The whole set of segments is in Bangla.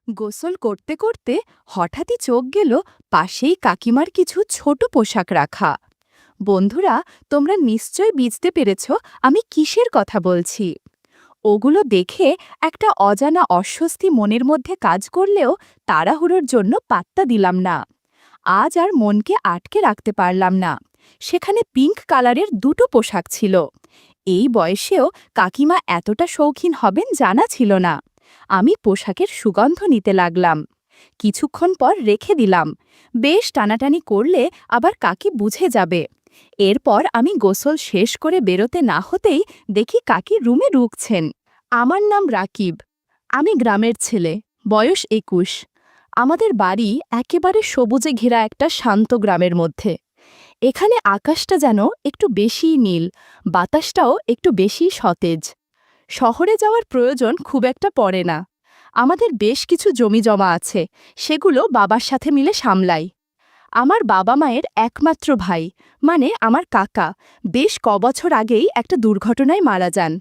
গোসল করতে করতে হঠাৎই চোখ গেল পাশেই কাকিমার কিছু ছোট পোশাক রাখা। বন্ধুরা, তোমরা নিশ্চয় বুঝতে পেরেছ আমি কিসের কথা বলছি। ওগুলো দেখে একটা অজানা অস্বস্তি মনের মধ্যে কাজ করলেও তাড়াহুড়োর জন্য পাত্তা দিলাম না। আজ আর মনকে আটকে রাখতে পারলাম না। সেখানে পিঙ্ক কালারের দুটো পোশাক ছিল। এই বয়সেও কাকিমা এতটা শৌখিন হবেন জানা ছিল না। আমি পোশাকের সুগন্ধ নিতে লাগলাম। কিছুক্ষণ পর রেখে দিলাম। বেশ টানাটানি করলে আবার কাকি বুঝে যাবে। এরপর আমি গোসল শেষ করে বেরোতে না হতেই দেখি কাকি রুমে ঢুকছেন। আমার নাম রাকিব। আমি গ্রামের ছেলে, বয়স ২১। আমাদের বাড়ি একেবারে সবুজে ঘেরা একটা শান্ত গ্রামের মধ্যে। এখানে আকাশটা যেন একটু বেশিই নীল, বাতাসটাও একটু বেশি সতেজ। শহরে যাওয়ার প্রয়োজন খুব একটা পড়ে না। আমাদের বেশ কিছু জমি জমা আছে, সেগুলো বাবার সাথে মিলে সামলাই। আমার বাবা মায়ের একমাত্র ভাই, মানে আমার কাকা, বেশ কবছর আগেই একটা দুর্ঘটনায় মারা যান।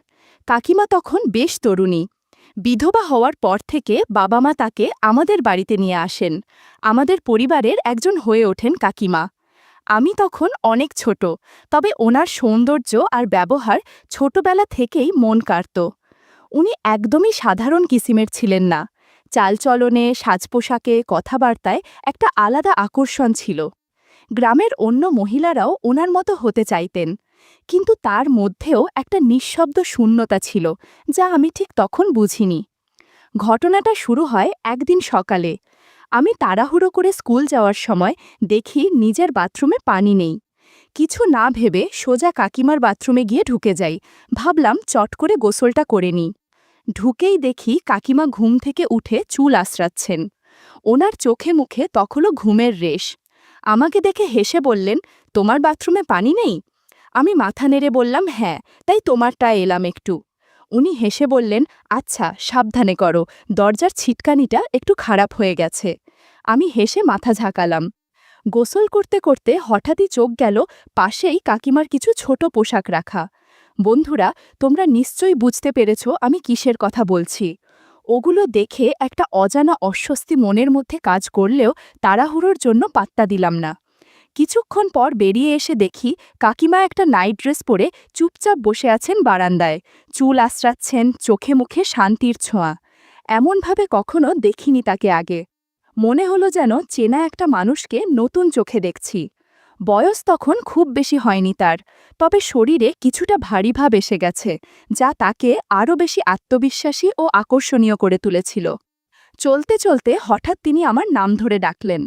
কাকিমা তখন বেশ তরুণী। বিধবা হওয়ার পর থেকে বাবা মা তাকে আমাদের বাড়িতে নিয়ে আসেন। আমাদের পরিবারের একজন হয়ে ওঠেন কাকিমা। আমি তখন অনেক ছোট, তবে ওনার সৌন্দর্য আর ব্যবহার ছোটবেলা থেকেই মন কাড়ত। উনি একদমই সাধারণ কিসিমের ছিলেন না। চালচলনে, সাজপোশাকে, কথাবার্তায় একটা আলাদা আকর্ষণ ছিল। গ্রামের অন্য মহিলারাও ওনার মতো হতে চাইতেন, কিন্তু তার মধ্যেও একটা নিঃশব্দ শূন্যতা ছিল, যা আমি ঠিক তখন বুঝিনি। ঘটনাটা শুরু হয় একদিন সকালে। আমি তাড়াহুড়ো করে স্কুল যাওয়ার সময় দেখি নিজের বাথরুমে পানি নেই। কিছু না ভেবে সোজা কাকিমার বাথরুমে গিয়ে ঢুকে যাই। ভাবলাম চট করে গোসলটা করে নিই। ঢুকেই দেখি কাকিমা ঘুম থেকে উঠে চুল আঁচড়াচ্ছেন। ওনার চোখে মুখে তখনও ঘুমের রেশ। আমাকে দেখে হেসে বললেন, তোমার বাথরুমে পানি নেই? আমি মাথা নেড়ে বললাম, হ্যাঁ, তাই তোমারটা এলাম একটু। উনি হেসে বললেন, আচ্ছা, সাবধানে করো, দরজার ছিটকানিটা একটু খারাপ হয়ে গেছে। আমি হেসে মাথা ঝাঁকালাম। গোসল করতে করতে হঠাৎই চোখ গেল পাশেই কাকিমার কিছু ছোট পোশাক রাখা। বন্ধুরা, তোমরা নিশ্চয়ই বুঝতে পেরেছ আমি কিসের কথা বলছি। ওগুলো দেখে একটা অজানা অস্বস্তি মনের মধ্যে কাজ করলেও তাড়াহুড়োর জন্য পাত্তা দিলাম না। কিছুক্ষণ পর বেরিয়ে এসে দেখি কাকিমা একটা নাইট ড্রেস পরে চুপচাপ বসে আছেন বারান্দায়, চুল আঁচড়াচ্ছেন, চোখে মুখে শান্তির ছোঁয়া। এমনভাবে কখনো দেখিনি তাকে আগে। মনে হলো যেন চেনা একটা মানুষকে নতুন চোখে দেখছি। বয়স তখন খুব বেশি হয়নি তার, তবে শরীরে কিছুটা ভারী ভাব এসে গেছে, যা তাকে আরও বেশি আত্মবিশ্বাসী ও আকর্ষণীয় করে তুলেছিল। চলতে চলতে হঠাৎ তিনি আমার নাম ধরে ডাকলেন।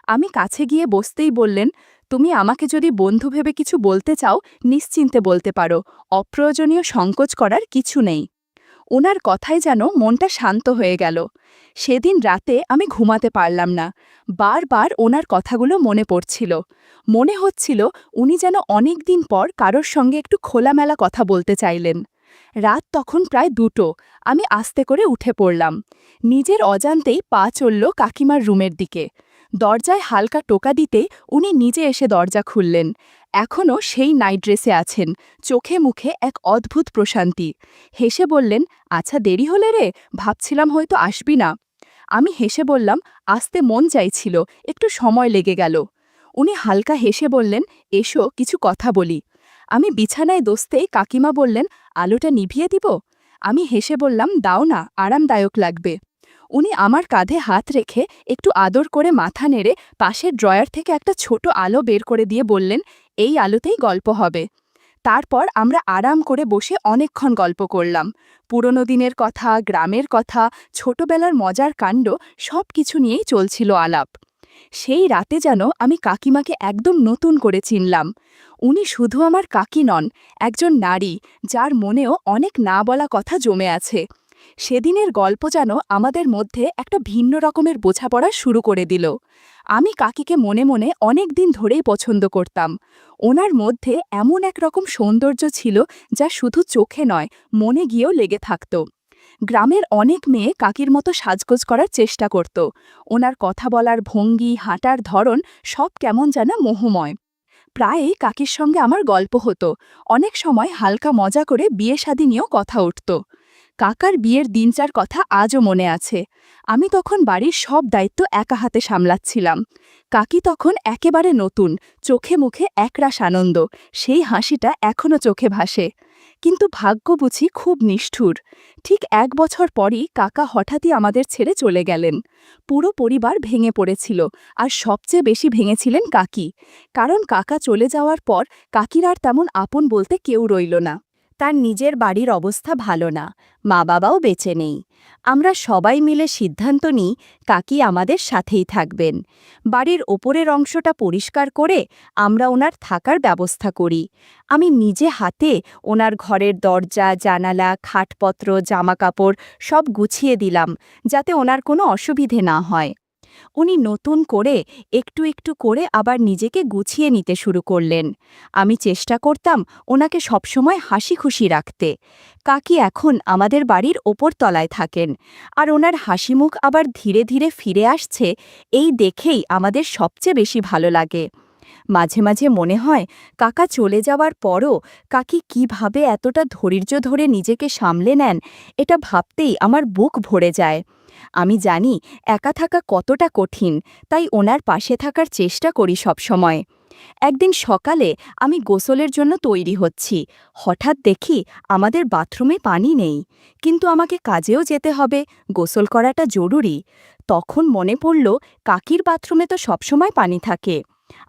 আমি কাছে গিয়ে বসতেই বললেন, তুমি আমাকে যদি বন্ধু ভেবে কিছু বলতে চাও, নিশ্চিন্তে বলতে পারো, অপ্রয়োজনীয় সংকোচ করার কিছু নেই। ওনার কথায় যেন মনটা শান্ত হয়ে গেল। সেদিন রাতে আমি ঘুমাতে পারলাম না। বারবার ওনার কথাগুলো মনে পড়ছিল। মনে হচ্ছিল উনি যেন অনেক দিন পর কারোর সঙ্গে একটু খোলামেলা কথা বলতে চাইলেন। রাত তখন প্রায় ২টো। আমি আস্তে করে উঠে পড়লাম। নিজের অজান্তেই পা চলল কাকিমার রুমের দিকে। দরজায় হালকা টোকা দিতে উনি নিজে এসে দরজা খুললেন। এখনও সেই নাইট ড্রেসে আছেন, চোখে মুখে এক অদ্ভুত প্রশান্তি। হেসে বললেন, আচ্ছা, দেরি হলে রে, ভাবছিলাম হয়তো আসবি না। আমি হেসে বললাম, আসতে মন চাইছিল, একটু সময় লেগে গেল। উনি হালকা হেসে বললেন, এসো, কিছু কথা বলি। আমি বিছানায় দোস্তেই কাকিমা বললেন, আলোটা নিভিয়ে দিব? আমি হেসে বললাম, দাও না, আরামদায়ক লাগবে। উনি আমার কাঁধে হাত রেখে একটু আদর করে মাথা নেড়ে পাশের ড্রয়ার থেকে একটা ছোট আলো বের করে দিয়ে বললেন, এই আলোতেই গল্প হবে। তারপর আমরা আরাম করে বসে অনেকক্ষণ গল্প করলাম। পুরনো দিনের কথা, গ্রামের কথা, ছোটবেলার মজার কাণ্ড, সব কিছু নিয়েই চলছিল আলাপ। সেই রাতে যেন আমি কাকিমাকে একদম নতুন করে চিনলাম। উনি শুধু আমার কাকি নন, একজন নারী, যার মনেও অনেক না বলা কথা জমে আছে। সেদিনের গল্প যেন আমাদের মধ্যে একটা ভিন্ন রকমের বোঝাপড়া শুরু করে দিল। আমি কাকিকে মনে মনে অনেক দিন ধরেই পছন্দ করতাম। ওনার মধ্যে এমন এক রকম সৌন্দর্য ছিল, যা শুধু চোখে নয়, মনে গিয়েও লেগে থাকত। গ্রামের অনেক মেয়ে কাকির মতো সাজগোজ করার চেষ্টা করত। ওনার কথা বলার ভঙ্গি, হাঁটার ধরন, সব কেমন যেন মোহময়। প্রায়ই কাকির সঙ্গে আমার গল্প হতো। অনেক সময় হালকা মজা করে বিয়ে শাদী নিয়েও কথা উঠত। কাকার বিয়ের দিনটার কথা আজও মনে আছে। আমি তখন বাড়ির সব দায়িত্ব একা হাতে সামলাচ্ছিলাম। কাকি তখন একেবারে নতুন, চোখে মুখে একরাশ আনন্দ, সেই হাসিটা এখনো চোখে ভাসে। কিন্তু ভাগ্য বুঝি খুব নিষ্ঠুর। ঠিক 1 বছর পরই কাকা হঠাৎই আমাদের ছেড়ে চলে গেলেন। পুরো পরিবার ভেঙে পড়েছিল, আর সবচেয়ে বেশি ভেঙেছিলেন কাকি। কারণ কাকা চলে যাওয়ার পর কাকির আর তেমন আপন বলতে কেউ রইল না। তার নিজের বাড়ির অবস্থা ভালো না, মা বাবাও বেঁচে নেই। আমরা সবাই মিলে সিদ্ধান্ত নিই কাকি আমাদের সাথেই থাকবেন। বাড়ির ওপরের অংশটা পরিষ্কার করে আমরা ওনার থাকার ব্যবস্থা করি। আমি নিজে হাতে ওনার ঘরের দরজা, জানালা, খাটপত্র, জামাকাপড় সব গুছিয়ে দিলাম, যাতে ওনার কোনো অসুবিধে না হয়। উনি নতুন করে একটু একটু করে আবার নিজেকে গুছিয়ে নিতে শুরু করলেন। আমি চেষ্টা করতাম ওনাকে সবসময় হাসি খুশি রাখতে। কাকি এখন আমাদের বাড়ির ওপর তলায় থাকেন, আর ওনার হাসিমুখ আবার ধীরে ধীরে ফিরে আসছে, এই দেখেই আমাদের সবচেয়ে বেশি ভালো লাগে। মাঝে মাঝে মনে হয় কাকা চলে যাওয়ার পরও কাকি কিভাবে এতটা ধৈর্য ধরে নিজেকে সামলে নেন, এটা ভাবতেই আমার বুক ভরে যায়। আমি জানি একা থাকা কতটা কঠিন, তাই ওনার পাশে থাকার চেষ্টা করি সবসময়। একদিন সকালে আমি গোসলের জন্য তৈরি হচ্ছি, হঠাৎ দেখি আমাদের বাথরুমে পানি নেই। কিন্তু আমাকে কাজেও যেতে হবে, গোসল করাটা জরুরি। তখন মনে পড়ল কাকির বাথরুমে তো সবসময় পানি থাকে।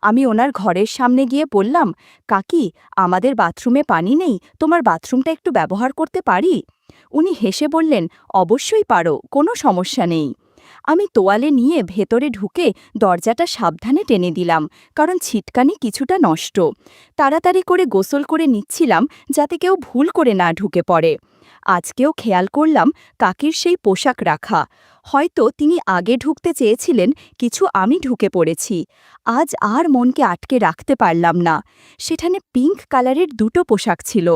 আমি ওনার ঘরের সামনে গিয়ে বললাম, কাকি, আমাদের বাথরুমে পানি নেই, তোমার বাথরুমটা একটু ব্যবহার করতে পারি? উনি হেসে বললেন, অবশ্যই পারো, কোনো সমস্যা নেই। আমি তোয়ালে নিয়ে ভেতরে ঢুকে দরজাটা সাবধানে টেনে দিলাম, কারণ ছিটকানি কিছুটা নষ্ট। তাড়াতাড়ি করে গোসল করে নিচ্ছিলাম, যাতে কেউ ভুল করে না ঢুকে পড়ে। আজকেও খেয়াল করলাম কাকির সেই পোশাক রাখা। হয়তো তিনি আগে ঢুকতে চেয়েছিলেন, কিছু আমি ঢুকে পড়েছি। আজ আর মনকে আটকে রাখতে পারলাম না। সেখানে পিঙ্ক কালারের 2টো পোশাক ছিল।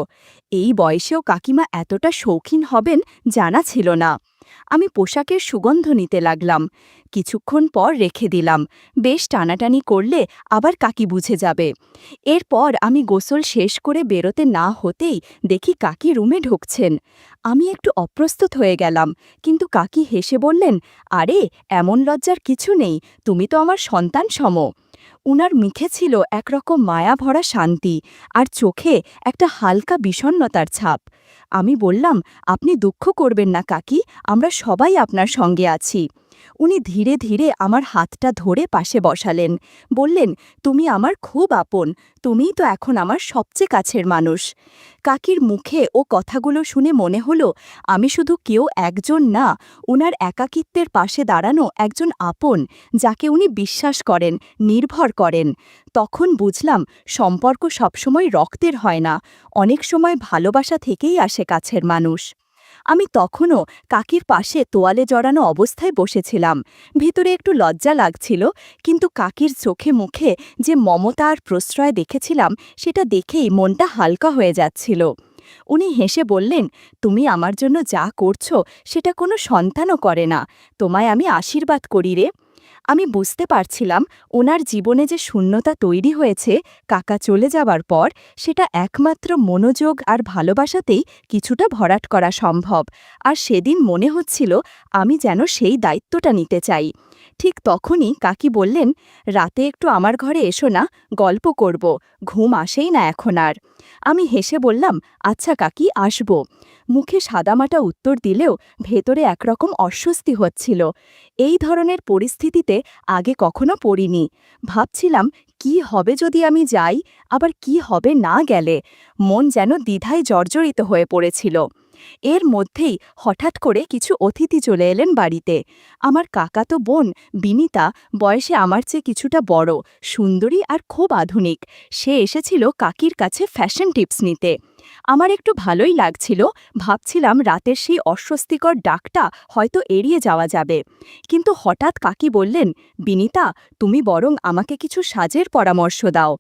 এই বয়সেও কাকিমা এতটা শৌখিন হবেন জানা ছিল না। আমি পোশাকের সুগন্ধ নিতে লাগলাম। কিছুক্ষণ পর রেখে দিলাম, বেশ টানাটানি করলে আবার কাকি বুঝে যাবে। এরপর আমি গোসল শেষ করে বেরোতে না হতেই দেখি কাকি রুমে ঢুকছেন। আমি একটু অপ্রস্তুত হয়ে গেলাম, কিন্তু কাকি হেসে বললেন, আরে, এমন লজ্জার কিছু নেই, তুমি তো আমার সন্তান সম। উনার মুখে ছিল একরকম মায়া ভরা শান্তি, আর চোখে একটা হালকা বিষণ্ণতার ছাপ। আমি বললাম, আপনি দুঃখ করবেন না কাকি, আমরা সবাই আপনার সঙ্গে আছি। উনি ধীরে ধীরে আমার হাতটা ধরে পাশে বসালেন, বললেন, তুমি আমার খুব আপন, তুমিই তো এখন আমার সবচেয়ে কাছের মানুষ। কাকির মুখে ও কথাগুলো শুনে মনে হলো আমি শুধু কেউ একজন না, উনার একাকিত্বের পাশে দাঁড়ানো একজন আপন, যাকে উনি বিশ্বাস করেন, নির্ভর করেন। তখন বুঝলাম সম্পর্ক সবসময় রক্তের হয় না, অনেক সময় ভালোবাসা থেকেই আসে কাছের মানুষ। আমি তখনও কাকির পাশে তোয়ালে জড়ানো অবস্থায় বসেছিলাম। ভিতরে একটু লজ্জা লাগছিল, কিন্তু কাকির চোখে মুখে যে মমতা আর প্রশ্রয় দেখেছিলাম, সেটা দেখেই মনটা হালকা হয়ে যাচ্ছিল। উনি হেসে বললেন, তুমি আমার জন্য যা করছো সেটা কোনো সন্তানও করে না, তোমায় আমি আশীর্বাদ করি রে। আমি বুঝতে পারছিলাম ওনার জীবনে যে শূন্যতা তৈরি হয়েছে কাকা চলে যাবার পর, সেটা একমাত্র মনোযোগ আর ভালোবাসাতেই কিছুটা ভরাট করা সম্ভব। আর সেদিন মনে হচ্ছিল আমি যেন সেই দায়িত্বটা নিতে চাই। ঠিক তখনই কাকি বললেন, রাতে একটু আমার ঘরে এসো না, গল্প করব, ঘুম আসেই না এখন আর। আমি হেসে বললাম, আচ্ছা কাকি, আসব। মুখে সাদামাটা উত্তর দিলেও ভেতরে একরকম অস্বস্তি হচ্ছিল। এই ধরনের পরিস্থিতিতে আগে কখনো পড়িনি। ভাবছিলাম, কি হবে যদি আমি যাই, আবার কি হবে না গেলে। মন যেন দ্বিধায় জর্জরিত হয়ে পড়েছিল। এর মধ্যেই হঠাৎ করে কিছু অতিথি চলে এলেন বাড়িতে। আমার কাকাতো বোন বিনিতা, বয়সে আমার চেয়ে কিছুটা বড়, সুন্দরী আর খুব আধুনিক। সে এসেছিল কাকির কাছে ফ্যাশন টিপস নিতে। আমার একটু ভালোই লাগছিল, ভাবছিলাম রাতের সেই অস্বস্তিকর ডাকটা হয়তো এড়িয়ে যাওয়া যাবে। কিন্তু হঠাৎ কাকি বললেন, বিনিতা, তুমি বরং আমাকে কিছু সাজের পরামর্শ দাও।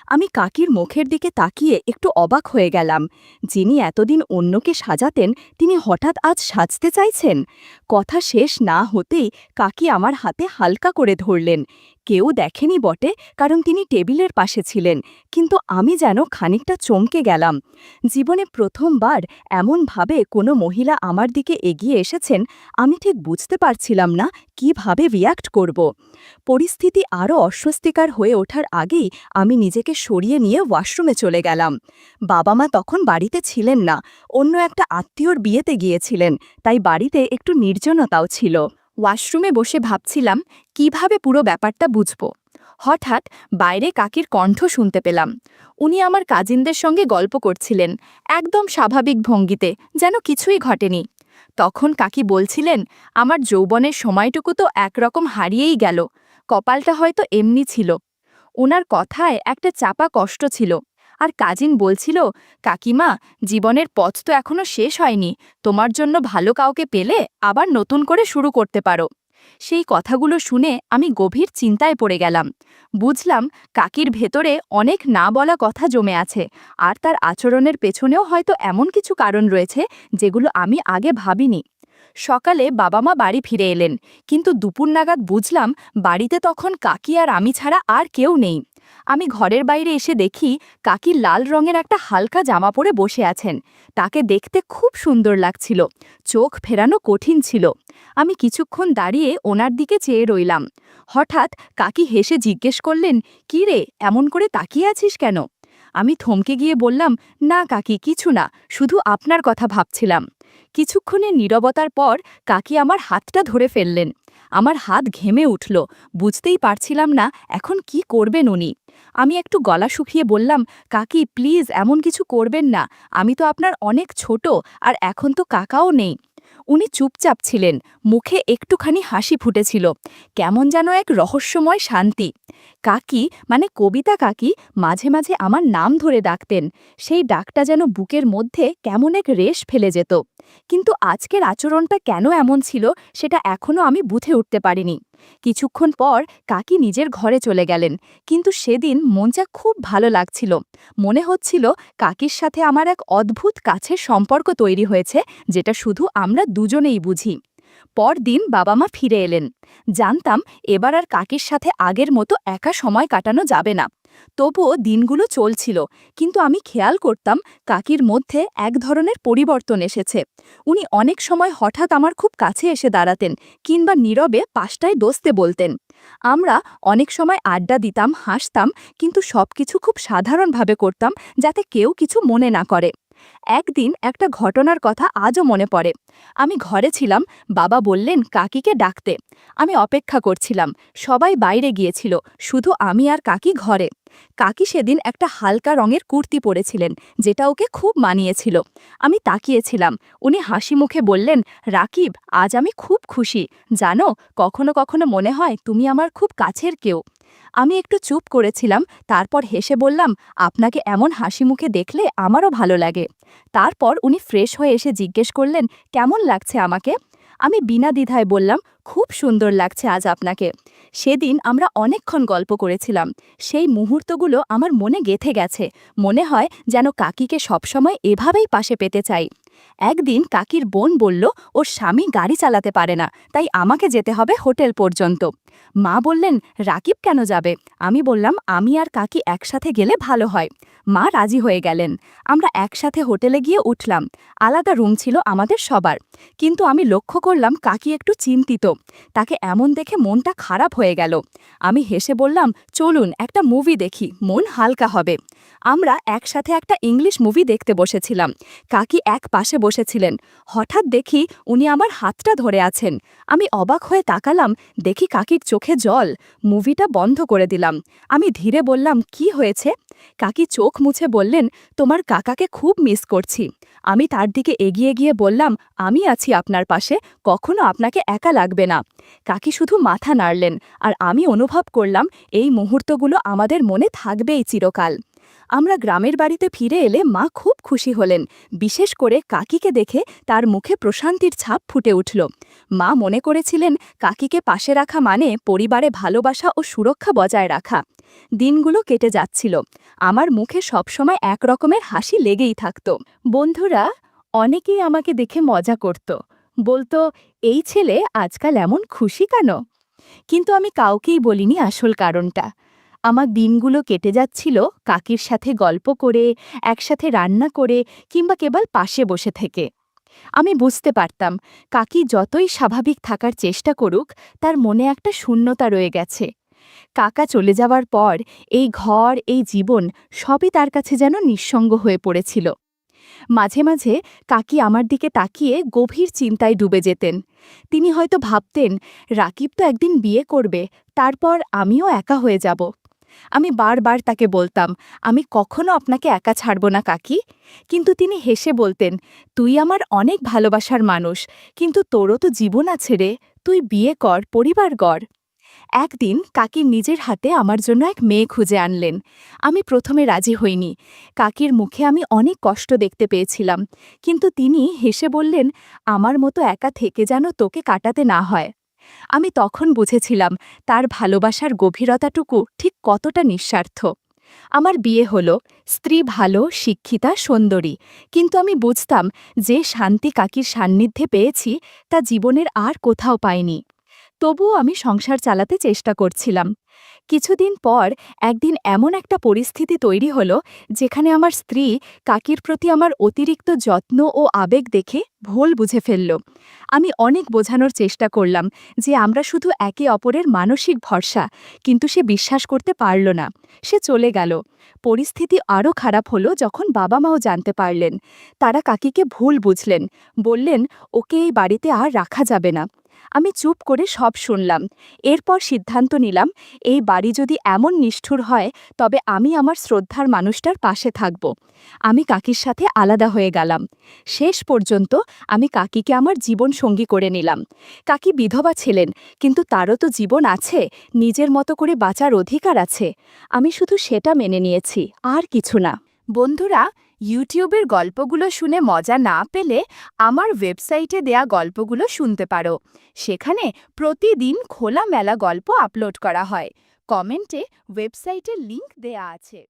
আমি কাকির মুখের দিকে তাকিয়ে একটু অবাক হয়ে গেলাম। যিনি এতদিন অন্যকে সাজাতেন তিনি হঠাৎ আজ সাজতে চাইছেন। কথা শেষ না হতেই কাকি আমার হাতে হালকা করে ধরলেন। কেউ দেখেনি বটে, কারণ তিনি টেবিলের পাশে ছিলেন, কিন্তু আমি যেন খানিকটা চমকে গেলাম। জীবনে প্রথমবার এমনভাবে কোনো মহিলা আমার দিকে এগিয়ে এসেছেন। আমি ঠিক বুঝতে পারছিলাম না কিভাবে রিয়্যাক্ট করব। পরিস্থিতি আরও অস্বস্তিকর হয়ে ওঠার আগেই আমি নিজেকে সরিয়ে নিয়ে ওয়াশরুমে চলে গেলাম। বাবা মা তখন বাড়িতে ছিলেন না, অন্য একটা আত্মীয়র বিয়েতে গিয়েছিলেন, তাই বাড়িতে একটু নির্জনতাও ছিল। ওয়াশরুমে বসে ভাবছিলাম কিভাবে পুরো ব্যাপারটা বুঝব। হঠাৎ বাইরে কাকির কণ্ঠ শুনতে পেলাম। উনি আমার কাজিনদের সঙ্গে গল্প করছিলেন, একদম স্বাভাবিক ভঙ্গিতে, যেন কিছুই ঘটেনি। তখন কাকি বলছিলেন, আমার যৌবনের সময়টুকু তো একরকম হারিয়েই গেল, কপালটা হয়তো এমনি ছিল। ওনার কথায় একটা চাপা কষ্ট ছিল। আর কাজিন বলছিল, কাকিমা, জীবনের পথ তো এখনো শেষ হয়নি, তোমার জন্য ভালো কাউকে পেলে আবার নতুন করে শুরু করতে পারো। সেই কথাগুলো শুনে আমি গভীর চিন্তায় পড়ে গেলাম। বুঝলাম কাকির ভেতরে অনেক না বলা কথা জমে আছে, আর তার আচরণের পেছনেও হয়তো এমন কিছু কারণ রয়েছে যেগুলো আমি আগে ভাবিনি। সকালে বাবা মা বাড়ি ফিরে এলেন, কিন্তু দুপুর নাগাদ বুঝলাম বাড়িতে তখন কাকি আর আমি ছাড়া আর কেউ নেই। আমি ঘরের বাইরে এসে দেখি কাকি লাল রঙের একটা হালকা জামা পরে বসে আছেন। তাকে দেখতে খুব সুন্দর লাগছিল, চোখ ফেরানো কঠিন ছিল। আমি কিছুক্ষণ দাঁড়িয়ে ওনার দিকে চেয়ে রইলাম। হঠাৎ কাকি হেসে জিজ্ঞেস করলেন, "কি রে, এমন করে তাকিয়ে আছিস কেন?" আমি থমকে গিয়ে বললাম, "না কাকি, কিছু না, শুধু আপনার কথা ভাবছিলাম।" কিছুক্ষণের নীরবতার পর কাকি আমার হাতটা ধরে ফেললেন। আমার হাত ঘেমে উঠল, বুঝতেই পারছিলাম না এখন কি করবেন উনি। আমি একটু গলা শুকিয়ে বললাম, "কাকি প্লিজ এমন কিছু করবেন না, আমি তো আপনার অনেক ছোট, আর এখন তো কাকাও নেই।" উনি চুপচাপ ছিলেন, মুখে একটুখানি হাসি ফুটেছিল, কেমন যেন এক রহস্যময় শান্তি। কাকি, মানে কবিতা কাকি, মাঝে মাঝে আমার নাম ধরে ডাকতেন। সেই ডাকটা যেন বুকের মধ্যে কেমন এক রেশ ফেলে যেত। কিন্তু আজকের আচরণটা কেন এমন ছিল সেটা এখনও আমি বুঝে উঠতে পারিনি। কিছুক্ষণ পর কাকি নিজের ঘরে চলে গেলেন, কিন্তু সেদিন মনটা খুব ভালো লাগছিল। মনে হচ্ছিল কাকির সাথে আমার এক অদ্ভুত কাছের সম্পর্ক তৈরি হয়েছে, যেটা শুধু আমরা দুজনেই বুঝি। পরদিন বাবা মা ফিরে এলেন। জানতাম এবার আর কাকির সাথে আগের মতো একা সময় কাটানো যাবে না। তবুও দিনগুলো চলছিল, কিন্তু আমি খেয়াল করতাম কাকির মধ্যে এক ধরনের পরিবর্তন এসেছে। উনি অনেক সময় হঠাৎ আমার খুব কাছে এসে দাঁড়াতেন, কিংবা নীরবে পাশটায় দোস্তে বলতেন। আমরা অনেক সময় আড্ডা দিতাম, হাসতাম, কিন্তু সবকিছু খুব সাধারণভাবে করতাম, যাতে কেউ কিছু মনে না করে। একদিন একটা ঘটনার কথা আজও মনে পড়ে। আমি ঘরে ছিলাম, বাবা বললেন কাকিকে ডাকতে। আমি অপেক্ষা করছিলাম, সবাই বাইরে গিয়েছিল, শুধু আমি আর কাকি ঘরে। কাকি সেদিন একটা হালকা রঙের কুর্তি পরেছিলেন, যেটা ওকে খুব মানিয়েছিল। আমি তাকিয়েছিলাম। উনি হাসি মুখে বললেন, রাকিব, আজ আমি খুব খুশি, জানো, কখনো কখনো মনে হয় তুমি আমার খুব কাছের কেউ। আমি একটু চুপ করেছিলাম, তারপর হেসে বললাম, আপনাকে এমন হাসি মুখে দেখলে আমারও ভালো লাগে। তারপর উনি ফ্রেশ হয়ে এসে জিজ্ঞেস করলেন, কেমন লাগছে আমাকে? আমি বিনা দ্বিধায় বললাম, খুব সুন্দর লাগছে আজ আপনাকে। সেদিন আমরা অনেকক্ষণ গল্প করেছিলাম। সেই মুহূর্তগুলো আমার মনে গেঁথে গেছে। মনে হয় যেন কাকিকে সবসময় এভাবেই পাশে পেতে চাই। একদিন কাকির বোন বলল, ওর স্বামী গাড়ি চালাতে পারে না, তাই আমাকে যেতে হবে হোটেল পর্যন্ত। মা বললেন, রাকিব কেন যাবে? আমি বললাম, আমি আর কাকি একসাথে গেলে ভালো হয়। মা রাজি হয়ে গেলেন। আমরা একসাথে হোটেলে গিয়ে উঠলাম। আলাদা রুম ছিল আমাদের সবার, কিন্তু আমি লক্ষ্য করলাম কাকি একটু চিন্তিত। তাকে এমন দেখে মনটা খারাপ হয়ে গেল। আমি হেসে বললাম, চলুন একটা মুভি দেখি, মন হালকা হবে। আমরা একসাথে একটা ইংলিশ মুভি দেখতে বসেছিলাম। কাকি এক পাশে বসেছিলেন। হঠাৎ দেখি উনি আমার হাতটা ধরে আছেন। আমি অবাক হয়ে তাকালাম, দেখি কাকির চোখে জল। মুভিটা বন্ধ করে দিলাম। আমি ধীরে বললাম, কি হয়েছে? কাকি চোখ মুছে বললেন, তোমার কাকাকে খুব মিস করছি। আমি তার দিকে এগিয়ে গিয়ে বললাম, আমি আছি আপনার পাশে, কখনো আপনাকে একা লাগবে না। কাকি শুধু মাথা নাড়লেন, আর আমি অনুভব করলাম এই মুহূর্তগুলো আমাদের মনে থাকবেই চিরকাল। আমরা গ্রামের বাড়িতে ফিরে এলে মা খুব খুশি হলেন, বিশেষ করে কাকিকে দেখে তার মুখে প্রশান্তির ছাপ ফুটে উঠল। মা মনে করেছিলেন কাকিকে পাশে রাখা মানে পরিবারে ভালোবাসা ও সুরক্ষা বজায় রাখা। দিনগুলো কেটে যাচ্ছিল, আমার মুখে সবসময় একরকমের হাসি লেগেই থাকত। বন্ধুরা অনেকেই আমাকে দেখে মজা করত, বলতো এই ছেলে আজকাল এমন খুশি কেন? কিন্তু আমি কাউকেই বলিনি আসল কারণটা। আমার দিনগুলো কেটে যাচ্ছিল কাকির সাথে গল্প করে, একসাথে রান্না করে, কিংবা কেবল পাশে বসে থেকে। আমি বুঝতে পারতাম কাকি যতই স্বাভাবিক থাকার চেষ্টা করুক, তার মনে একটা শূন্যতা রয়ে গেছে। কাকা চলে যাওয়ার পর এই ঘর, এই জীবন সবই তার কাছে যেন নিঃসঙ্গ হয়ে পড়েছিল। মাঝে মাঝে কাকি আমার দিকে তাকিয়ে গভীর চিন্তায় ডুবে যেতেন। তিনি হয়তো ভাবতেন রাকিব তো একদিন বিয়ে করবে, তারপর আমিও একা হয়ে যাব। আমি বারবার তাকে বলতাম, আমি কখনো আপনাকে একা ছাড়ব না কাকি। কিন্তু তিনি হেসে বলতেন, তুই আমার অনেক ভালোবাসার মানুষ, কিন্তু তোরও তো জীবন আছে রে, তুই বিয়ে কর, পরিবার গড়। একদিন কাকির নিজের হাতে আমার জন্য এক মেয়ে খুঁজে আনলেন। আমি প্রথমে রাজি হইনি। কাকির মুখে আমি অনেক কষ্ট দেখতে পেয়েছিলাম, কিন্তু তিনি হেসে বললেন, আমার মতো একা থেকে যেন তোকে কাটাতে না হয়। আমি তখন বুঝেছিলাম তার ভালোবাসার গভীরতাটুকু ঠিক কতটা নিঃস্বার্থ। আমার বিয়ে হলো, স্ত্রী ভালো, শিক্ষিতা, সুন্দরী, কিন্তু আমি বুঝতাম যে শান্তি কাকির সান্নিধ্যে পেয়েছি তা জীবনের আর কোথাও পাইনি। তবুও আমি সংসার চালাতে চেষ্টা করছিলাম। কিছুদিন পর একদিন এমন একটা পরিস্থিতি তৈরি হলো যেখানে আমার স্ত্রী কাকির প্রতি আমার অতিরিক্ত যত্ন ও আবেগ দেখে ভুল বুঝে ফেলল। আমি অনেক বোঝানোর চেষ্টা করলাম যে আমরা শুধু একে অপরের মানসিক ভরসা, কিন্তু সে বিশ্বাস করতে পারল না। সে চলে গেল। পরিস্থিতি আরও খারাপ হলো যখন বাবা মাও জানতে পারলেন। তারা কাকিকে ভুল বুঝলেন, বললেন ওকে এই বাড়িতে আর রাখা যাবে না। আমি চুপ করে সব শুনলাম। এরপর সিদ্ধান্ত নিলাম এই বাড়ি যদি এমন নিষ্ঠুর হয় তবে আমি আমার শ্রদ্ধার মানুষটার পাশে থাকব। আমি কাকির সাথে আলাদা হয়ে গেলাম। শেষ পর্যন্ত আমি কাকিকে আমার জীবন সঙ্গী করে নিলাম। কাকি বিধবা ছিলেন, কিন্তু তারও তো জীবন আছে, নিজের মতো করে বাঁচার অধিকার আছে। আমি শুধু সেটা মেনে নিয়েছি, আর কিছু না। বন্ধুরা, ইউটিউবের গল্পগুলো শুনে মজা না পেলে আমার ওয়েবসাইটে দেয়া গল্পগুলো শুনতে পারো। সেখানে প্রতিদিন খোলামেলা গল্প আপলোড করা হয়। কমেন্টে ওয়েবসাইটের লিংক দেয়া আছে।